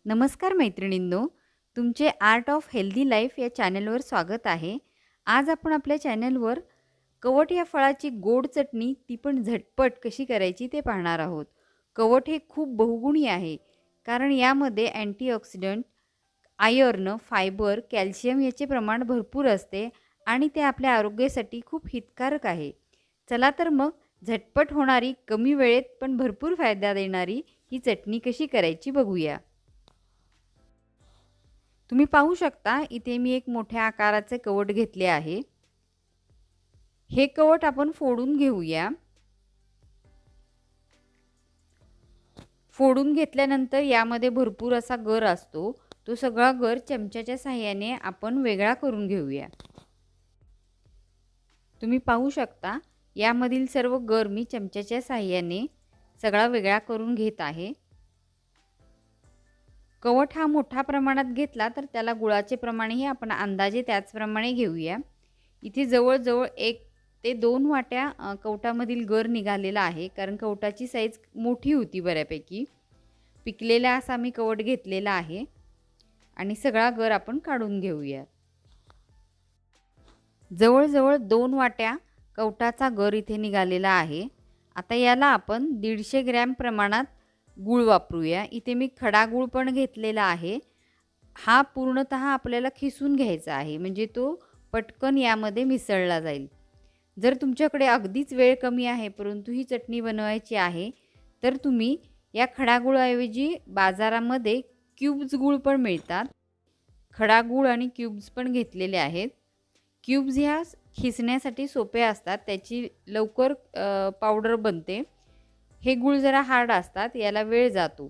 नमस्कार मैत्रिणींनो, तुमचे आर्ट ऑफ हेल्दी लाईफ या चॅनलवर स्वागत आहे. आज आपण आपल्या चॅनलवर कवठ या फळाची गोड चटणी ती पण झटपट कशी करायची ते पाहणार आहोत. कवठ हे खूप बहुगुणी आहे कारण यामध्ये अँटीऑक्सिडंट, आयर्न, फायबर, कॅल्शियम याचे प्रमाण भरपूर असते आणि ते आपल्या आरोग्यासाठी खूप हितकारक आहे. चला तर मग झटपट होणारी, कमी वेळेत पण भरपूर फायदा देणारी ही चटणी कशी करायची बघूया. तुम्ही पाहू शकता इथे मी एक मोठ्या आकाराचे कवठ घेतले आहे. हे कवठ आपण फोडून घेऊया. फोडून घेतल्यानंतर यामध्ये भरपूर असा गर असतो. तो सगळा गर चमच्याच्या साहाय्याने आपण वेगळा करून घेऊया. तुम्ही पाहू शकता यामधील सर्व गर मी चमच्याच्या साहाय्याने सगळा वेगळा करून घेत आहे. कवठ हा मोठा प्रमाणात घेतला तर त्याला गुळाचे प्रमाणही आपण अंदाजे त्याचप्रमाणे घेऊया. इथे जवळजवळ 1 ते 2 वाट्या कवठामधील गर निघालेला आहे कारण कवठाची साईज मोठी होती बऱ्यापैकी. पिकलेला असा मी कवठ घेतलेला आहे आणि सगळा गर आपण काढून घेऊया. जवळजवळ 2 वाट्या कवठाचा गर इथे निघालेला आहे. आता याला आपण 150 ग्रॅम प्रमाणात गूळ वापरूया. इथे मी खडा गूळ पण घेतलेला आहे. हा पूर्णतः आपल्याला खिसून घ्यायचा आहे म्हणजे तो पटकन यामध्ये मिसळला जाईल. जर तुमच्याकडे अगदीच वेळ कमी आहे परंतु ही चटणी बनवायची आहे तर तुम्ही या खडा गुळाऐवजी बाजारामध्ये क्यूब्स गूळ पण मिळतात. खडा गूळ आणि क्यूब्स पण घेतलेले आहेत. क्यूब्स ह्या खिसण्यासाठी सोपे असतात, त्याची लवकर पावडर बनते. हे गूळ जरा हार्ड असतात, याला वेळ जातो.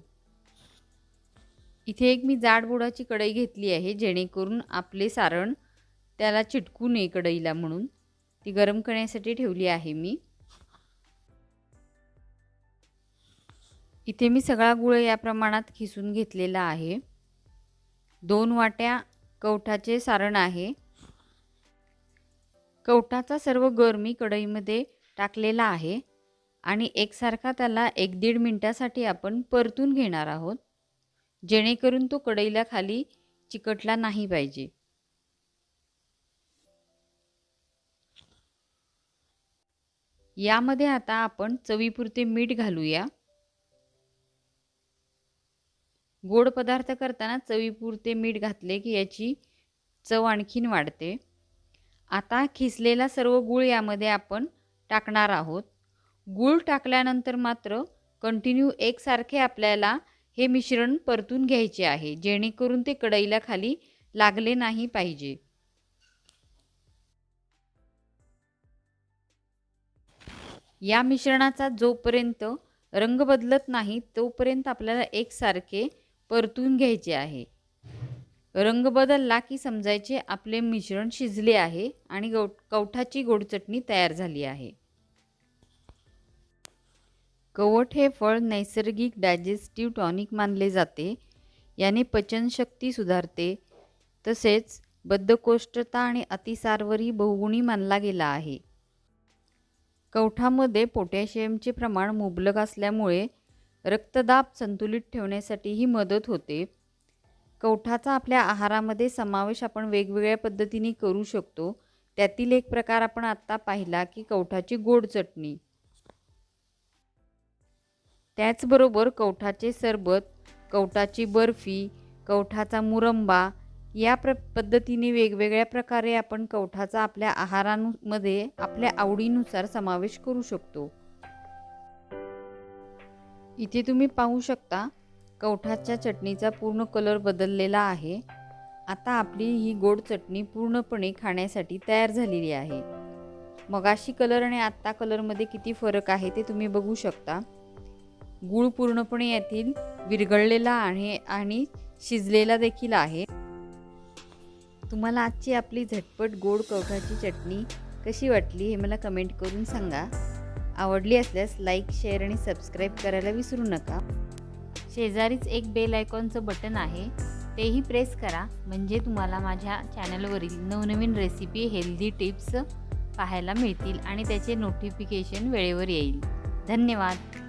इथे एक मी जाड बुडाची कढई घेतली आहे जेणेकरून आपले सारण त्याला चिटकू नये कढईला, म्हणून ती गरम करण्यासाठी ठेवली आहे मी. इथे मी सगळा गूळ या प्रमाणात खिसून घेतलेला आहे. 2 वाट्या कवठाचे सारण आहे. कवठाचा सर्व गर मी कढईमध्ये टाकलेला आहे आणि एकसारखा त्याला 1-1.5 मिनिटासाठी आपण परतून घेणार आहोत जेणेकरून तो कढईला खाली चिकटला नाही पाहिजे. यामध्ये आता आपण चवीपुरते मीठ घालूया. गोड पदार्थ करताना चवीपुरते मीठ घातले की याची चव आणखीन वाढते. आता खिसलेला सर्व गूळ यामध्ये आपण टाकणार आहोत. गूळ टाकल्यानंतर मात्र कंटिन्यू एकसारखे आपल्याला हे मिश्रण परतून घ्यायचे आहे जेणेकरून ते कढईला खाली लागले नाही पाहिजे. या मिश्रणाचा जोपर्यंत रंग बदलत नाही तोपर्यंत आपल्याला एकसारखे परतून घ्यायचे आहे. रंग बदलला की समजायचे आपले मिश्रण शिजले आहे आणि कवठाची गोड चटणी तयार झाली आहे. कवठ हे फळ नैसर्गिक डायजेस्टिव्ह टॉनिक मानले जाते. याने पचनशक्ती सुधारते. तसेच बद्धकोष्ठता आणि अतिसारवरही बहुगुणी मानला गेला आहे. कवठामध्ये पोटॅशियमचे प्रमाण मुबलक असल्यामुळे रक्तदाब संतुलित ठेवण्यासाठीही मदत होते. कवठाचा आपल्या आहारामध्ये समावेश आपण वेगवेगळ्या पद्धतीने करू शकतो. त्यातील एक प्रकार आपण आत्ता पाहिला की कवठाची गोड चटणी. त्याचबरोबर कवठाचे सरबत, कवठाची बर्फी, कवठाचा मुरंबा या पद्धतीने वेगवेगळ्या प्रकारे आपण कवठाचा आपल्या आहारामध्ये आपल्या आवडीनुसार समावेश करू शकतो. इथे तुम्ही पाहू शकता कवठाच्या चटणीचा पूर्ण कलर बदललेला आहे. आता आपली ही गोड चटणी पूर्णपणे खाण्यासाठी तयार झालेली आहे. मगाशी कलर आणि आत्ता कलरमध्ये किती फरक आहे ते तुम्ही बघू शकता. गूळ पूर्णपणे यातील विरघळलेला आहे आणि शिजलेला देखील आहे. तुम्हाला आजची आपली झटपट गोड कवठाची चटणी कशी वाटली हे मला कमेंट करून सांगा. आवडली असल्यास लाईक, शेअर आणि सबस्क्राईब करायला विसरू नका. शेजारीच एक बेल आयकॉनचं बटन आहे, तेही प्रेस करा म्हणजे तुम्हाला माझ्या चॅनलवरील नवनवीन रेसिपी, हेल्दी टिप्स पाहायला मिळतील आणि त्याचे नोटिफिकेशन वेळेवर येईल. धन्यवाद.